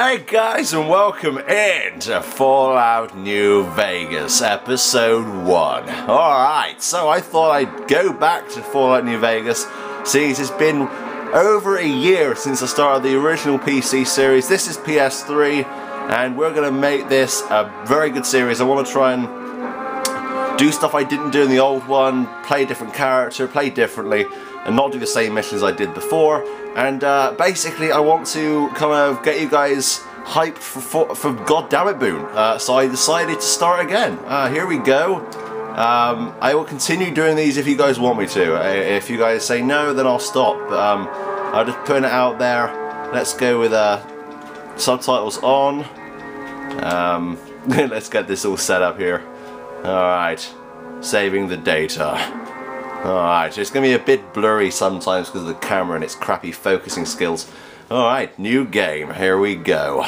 Hey guys, and welcome in to Fallout New Vegas, episode 1. Alright, so I thought I'd go back to Fallout New Vegas, since it's been over a year since I started the original PC series. This is PS3, and we're going to make this a very good series. I want to try and do stuff I didn't do in the old one, play a different character, play differently, and not do the same missions I did before. And basically I want to kind of get you guys hyped for goddammit Boone. So I decided to start again. Here we go. I will continue doing these if you guys want me to. If you guys say no, then I'll stop. But I'll just put it out there. Let's go with subtitles on. Let's get this all set up here. Alright, saving the data. Alright, it's going to be a bit blurry sometimes because of the camera and its crappy focusing skills. Alright, new game, here we go.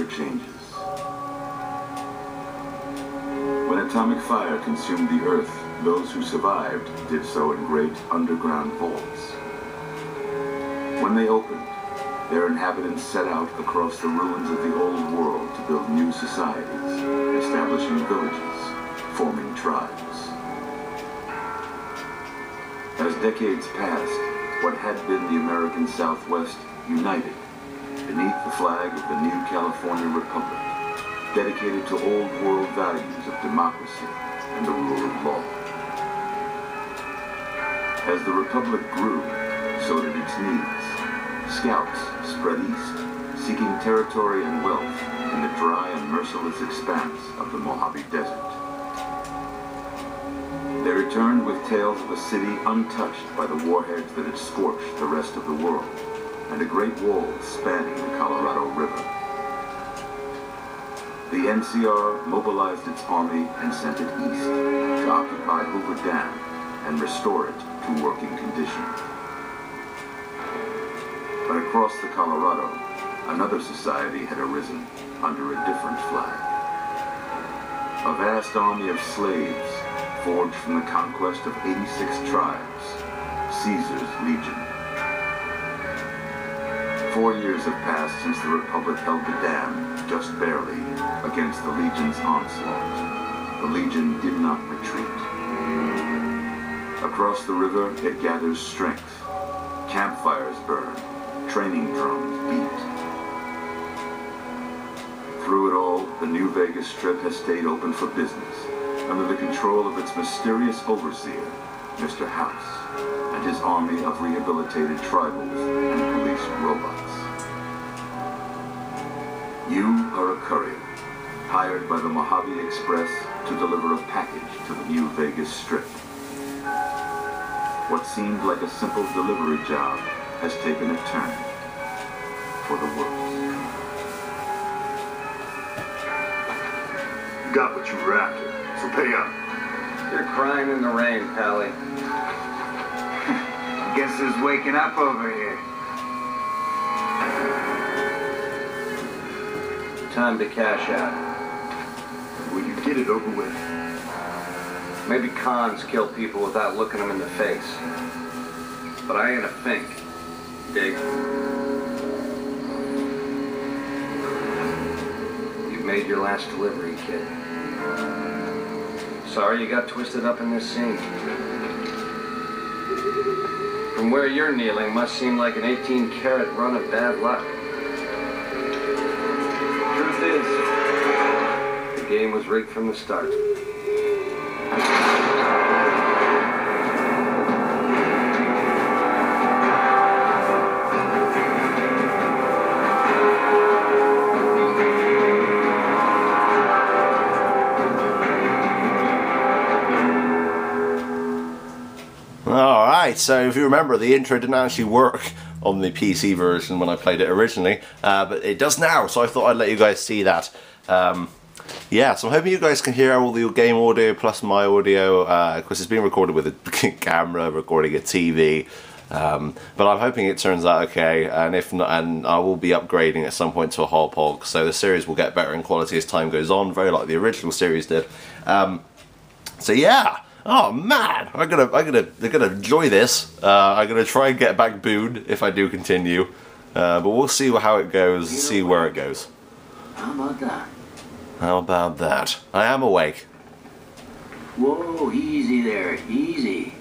Changes. When atomic fire consumed the Earth, those who survived did so in great underground vaults. When they opened, their inhabitants set out across the ruins of the old world to build new societies, establishing villages, forming tribes. As decades passed, what had been the American Southwest united beneath the flag of the new California Republic, dedicated to old world values of democracy and the rule of law. As the Republic grew, so did its needs. Scouts spread east, seeking territory and wealth in the dry and merciless expanse of the Mojave Desert. They returned with tales of a city untouched by the warheads that had scorched the rest of the world, and a great wall spanning the Colorado River. The NCR mobilized its army and sent it east to occupy Hoover Dam and restore it to working condition. But across the Colorado, another society had arisen under a different flag. A vast army of slaves forged from the conquest of 86 tribes, Caesar's Legion. 4 years have passed since the Republic held the dam, just barely, against the Legion's onslaught. The Legion did not retreat. Across the river, it gathers strength. Campfires burn, training drums beat. Through it all, the New Vegas Strip has stayed open for business, under the control of its mysterious overseer, Mr. House, and his army of rehabilitated tribals and police robots. You are a courier, hired by the Mojave Express to deliver a package to the New Vegas Strip. What seemed like a simple delivery job has taken a turn for the worse. You got what you were after, so pay up. You're crying in the rain, Pally. Guess who's waking up over here? Time to cash out. Get it over with. Maybe cons kill people without looking them in the face. But I ain't a fink. Dig? You've made your last delivery, kid. Sorry you got twisted up in this scene. From where you're kneeling must seem like an 18-carat run of bad luck. Truth is, the game was rigged from the start. Alright, so if you remember, the intro didn't actually work on the PC version when I played it originally, but it does now, so I thought I'd let you guys see that. Yeah, so I'm hoping you guys can hear all the game audio plus my audio, because it's being recorded with a camera, recording a TV, but I'm hoping it turns out okay, and if not, and I will be upgrading at some point to a whole pog, so the series will get better in quality as time goes on, very like the original series did. So yeah. Oh man, I'm gonna enjoy this. I'm gonna try and get back Boone if I do continue, but we'll see how it goes and see where it goes. How about that? How about that? I am awake. Whoa, easy there, easy.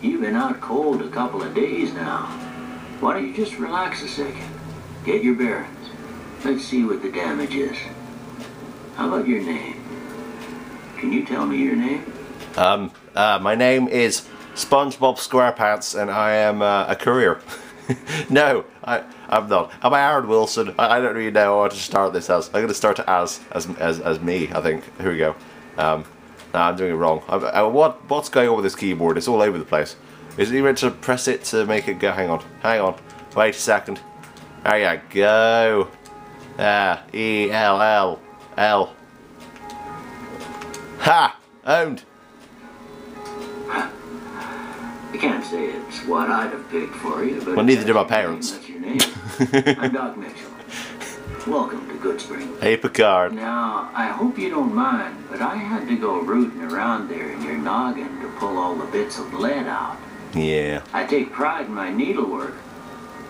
You've been out cold a couple of days now. Why don't you just relax a second? Get your bearings. Let's see what the damage is. How about your name? Can you tell me your name? My name is SpongeBob SquarePants, and I am a courier. No, I'm not. I'm Aaron Wilson. I don't really know how to start this as. I'm going to start it as me, I think. Here we go. No, I'm doing it wrong. What's going on with this keyboard? It's all over the place. Is it meant to press it to make it go? Hang on. Wait a second. There you go. E-L-L. L. Ha! Owned. I can't say it's what I'd have picked for you, but... Well, neither did my parents. That's your name. I'm Doc Mitchell. Welcome to Goodsprings. Hey, Picard. Now, I hope you don't mind, but I had to go rooting around there in your noggin to pull all the bits of lead out. Yeah. I take pride in my needlework,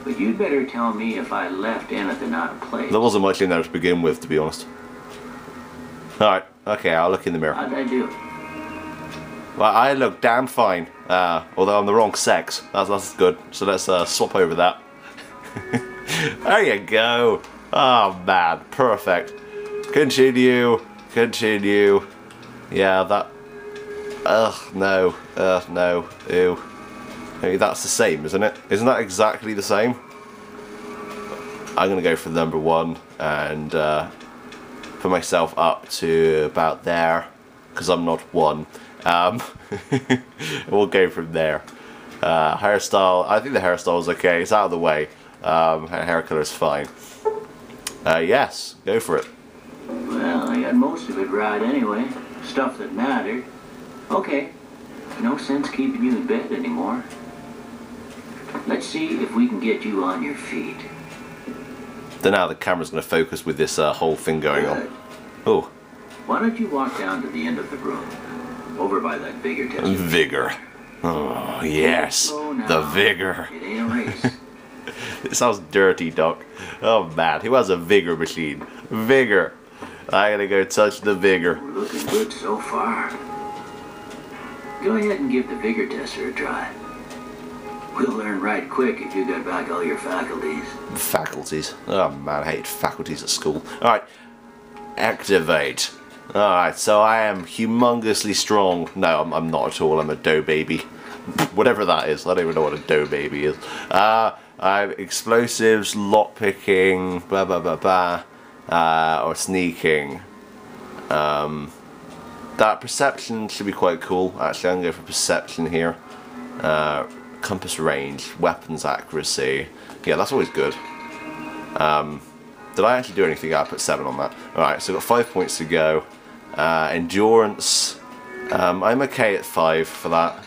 but you'd better tell me if I left anything out of place. There wasn't much in there to begin with, to be honest. Alright, okay, I'll look in the mirror. How'd I do? Well, I look damn fine, although I'm the wrong sex. That's good. So let's swap over that. There you go. Oh man, perfect. Continue. Yeah, that. No. No. Ew. Maybe that's the same, isn't it? Isn't that exactly the same? I'm gonna go for number one and put myself up to about there, because I'm not one. We'll go from there. Hairstyle, I think the hairstyle is okay. It's out of the way. Hair color's fine. Yes, go for it. Well, I got most of it right anyway. Stuff that mattered. Okay. No sense keeping you in bed anymore. Let's see if we can get you on your feet. Then now the camera's going to focus with this whole thing going on. Oh. Why don't you walk down to the end of the room? Over by that vigor test. Vigor. Oh, yes. The vigor. It ain't a race. It sounds dirty, Doc. Oh, man. Who has a vigor machine? Vigor. I'm going to go touch the vigor. We're looking good so far. Go ahead and give the vigor tester a try. We'll learn right quick if you got back all your faculties. Faculties? Oh, man. I hated faculties at school. Alright. Activate. Alright, so I am humongously strong. No, I'm not at all. I'm a dough baby. Whatever that is. I don't even know what a dough baby is. I have explosives, lockpicking, blah blah blah blah, or sneaking. That perception should be quite cool. Actually, I'm going to go for perception here. Compass range, weapons accuracy. Yeah, that's always good. Did I actually do anything? I put 7 on that. Alright, so I've got 5 points to go. Endurance. I'm okay at 5 for that.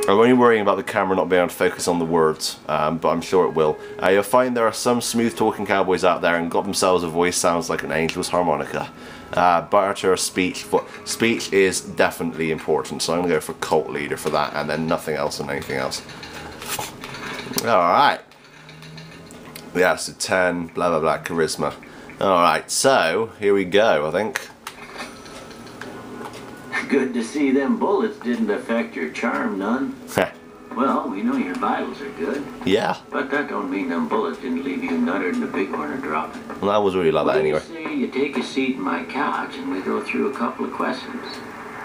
I'm only worrying about the camera not being able to focus on the words, but I'm sure it will. You'll find there are some smooth-talking cowboys out there and got themselves a voice sounds like an angel's harmonica. Barter, speech is definitely important, so I'm going to go for cult leader for that, and then nothing else and anything else. Alright. Yeah, so 10, blah blah blah, charisma. Alright, so, here we go, I think. Good to see them bullets didn't affect your charm none. Well, we know your vitals are good. Yeah. But that don't mean them bullets didn't leave you nuttered and the bighorn are dropping. Well, I was really like that anyway. Say you take a seat in my couch and we go through a couple of questions.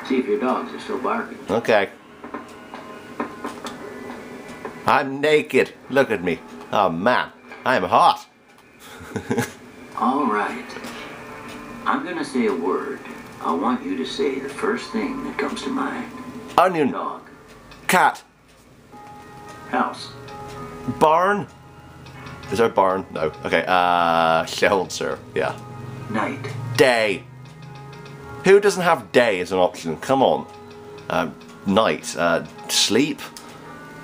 See if your dogs are still barking. Okay. I'm naked. Look at me. Oh man, I am hot. All right. I'm gonna say a word. I want you to say the first thing that comes to mind. Onion. Dog. Cat. House. Barn. Is there a barn? No. Okay. Shelter. Yeah. Night. Day. Who doesn't have day as an option? Come on. Night. Sleep.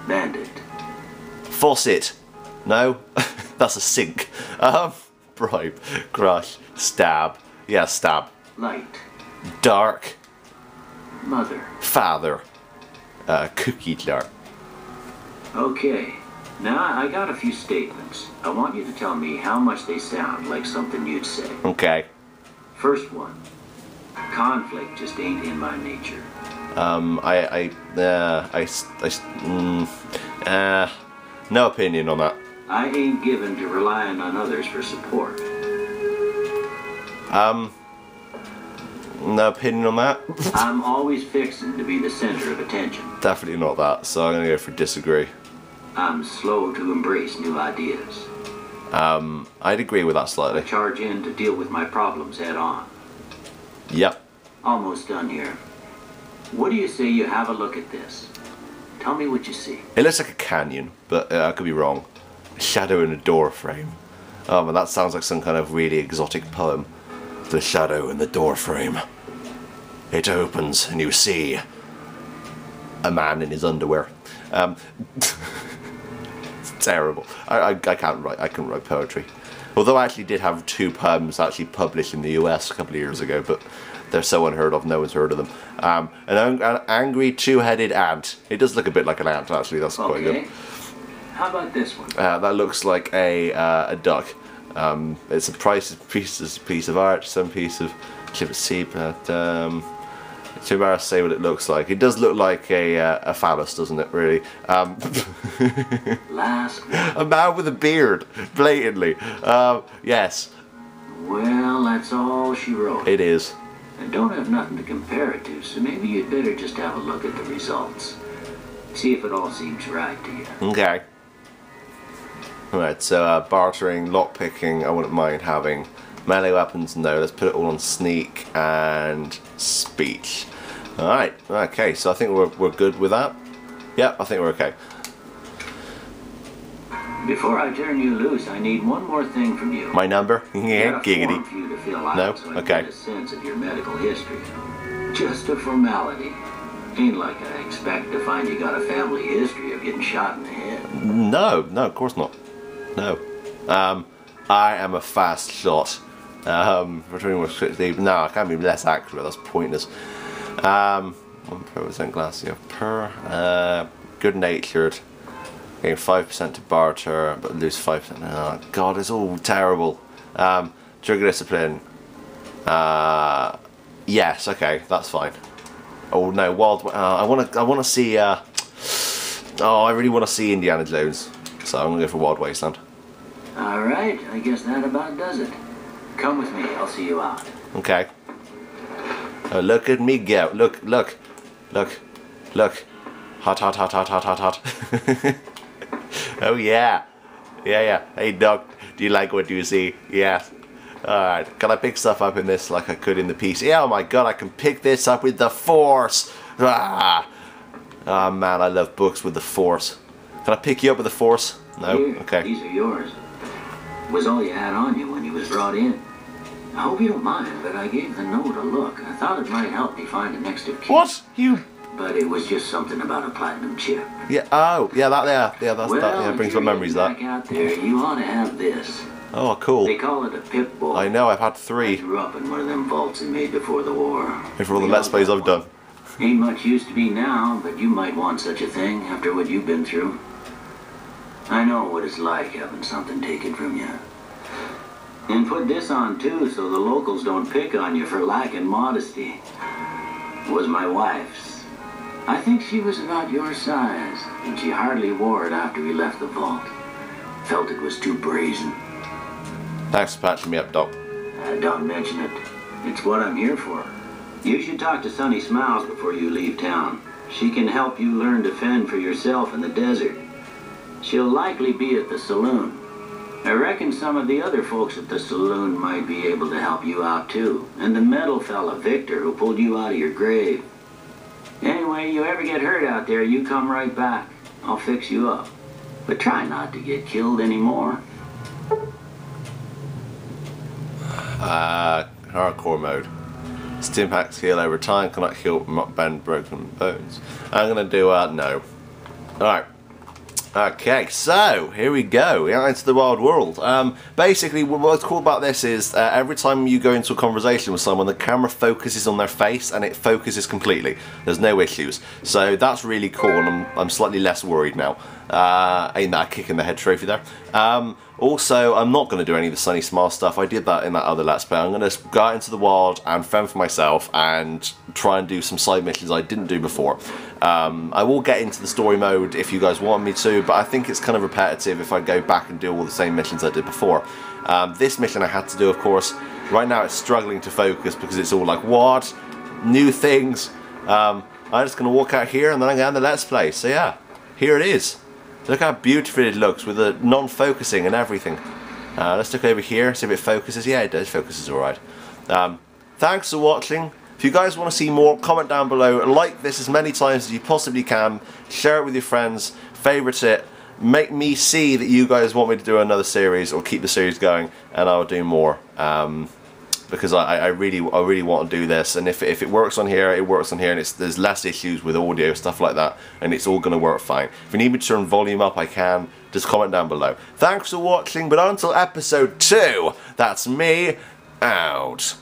Bandit. Faucet. No. That's a sink. Bribe. Crush. Stab. Yeah, stab. Light. Dark. Mother. Father. Cookie jar. Okay. Now I got a few statements. I want you to tell me how much they sound like something you'd say. Okay. First one. Conflict just ain't in my nature. No opinion on that. I ain't given to relying on others for support. No opinion on that. I'm always fixing to be the center of attention. Definitely not that, so I'm gonna go for disagree. I'm slow to embrace new ideas. I'd agree with that I slightly. charge in to deal with my problems head on. Yep. Almost done here. What do you say you have a look at this? Tell me what you see. It looks like a canyon, but I could be wrong. A shadow in a door frame. Oh man, that sounds like some kind of really exotic poem. The shadow in the door frame. It opens and you see a man in his underwear. It's terrible. I can't write. I couldn't write poetry. Although I actually did have 2 poems actually published in the US a couple of years ago, but they're so unheard of, no one's heard of them. An angry 2-headed ant. It does look a bit like an ant, actually. That's quite good. How about this one? That looks like a duck. It's a piece of art, some piece of sea, but too embarrassed to say what it looks like. It does look like a phallus, doesn't it? Really. Last one. A man with a beard, blatantly. Yes. Well, that's all she wrote. It is. I don't have nothing to compare it to, so maybe you'd better just have a look at the results. See if it all seems right to you. Okay. Alright, so bartering, lockpicking, I wouldn't mind having. Melee weapons, no. Let's put it all on sneak and speech. Alright, okay, so I think we're good with that. Yep, I think we're okay. Before I turn you loose, I need one more thing from you. My number? Yeah, Got a form giggity. for you to fill out No? so I can Okay. get a sense of your medical history. Just a formality. Ain't like I expect to find you got a family history of getting shot in the head. No, of course not. No. I am a fast shot. No, I can't be less accurate, that's pointless. 1% glass, yeah, per. Good natured. Gain 5% to barter, but lose 5%. Oh god, it's all terrible. Trigger discipline. Yes, okay, that's fine. Oh no, wild. I wanna see. I really want to see Indiana Jones, so I'm gonna go for Wild Wasteland. All right, I guess that about does it. Come with me, I'll see you out. Okay. Oh, look at me go! Look! Hot! Oh yeah. Hey Doc, do you like what you see? Yes. Alright, can I pick stuff up in this like I could in the PC? Oh my god, I can pick this up with the Force! Ah! Oh man, I love books with the Force. Can I pick you up with the Force? No? Here, Okay. these are yours. Was all you had on you when you was brought in. I hope you don't mind, but I gave the note a look. I thought it might help me find the next of kin. What? You but it was just something about a platinum chip. Yeah. Oh, yeah. That there. Yeah, that's Well, that. Yeah, brings back memories. That. Back out there, you ought to have this. Oh, cool. They call it a pip bowl. I know. I've had I 3. grew up in one of them vaults they made before the war. And for all the Let's Plays I've done. Ain't much used to be now, but you might want such a thing after what you've been through. I know what it's like having something taken from you. And put this on too, so the locals don't pick on you for lacking modesty. It was my wife's. I think she was about your size, and she hardly wore it after we left the vault. Felt it was too brazen. Thanks for patching me up, Doc. Don't mention it. It's what I'm here for. You should talk to Sunny Smiles before you leave town. She can help you learn to fend for yourself in the desert. She'll likely be at the saloon. I reckon some of the other folks at the saloon might be able to help you out too. And the metal fella, Victor, who pulled you out of your grave. Anyway, you ever get hurt out there, you come right back. I'll fix you up. But try not to get killed anymore. Hardcore mode. Stimpaks heal over time, cannot heal bend broken bones. I'm gonna do no. Alright. Okay, so here we go. We're out into the wild world. Basically, what's cool about this is every time you go into a conversation with someone, the camera focuses on their face and it focuses completely. There's no issues. So that's really cool, and I'm slightly less worried now. Ain't that a kick in the head trophy there? Also, I'm not going to do any of the Sunny Smile stuff. I did that in that other Let's Play. I'm going to go out into the wild and fend for myself and try and do some side missions I didn't do before. I will get into the story mode if you guys want me to, but I think it's kind of repetitive if I go back and do all the same missions I did before. This mission I had to do, of course. Right now it's struggling to focus because it's all like, what? New things? I'm just going to walk out here and then I'm going to the Let's Play. So yeah, here it is. Look how beautiful it looks with the non-focusing and everything. Let's look over here, see if it focuses. Yeah, it does. Focuses alright. Thanks for watching. If you guys want to see more, comment down below. Like this as many times as you possibly can. Share it with your friends. Favourite it. Make me see that you guys want me to do another series or keep the series going, and I will do more. Because I really want to do this, and if it works on here, it works on here, and there's less issues with audio, stuff like that, and it's all going to work fine. If you need me to turn volume up, I can. Just comment down below. Thanks for watching, but until episode 2, that's me out.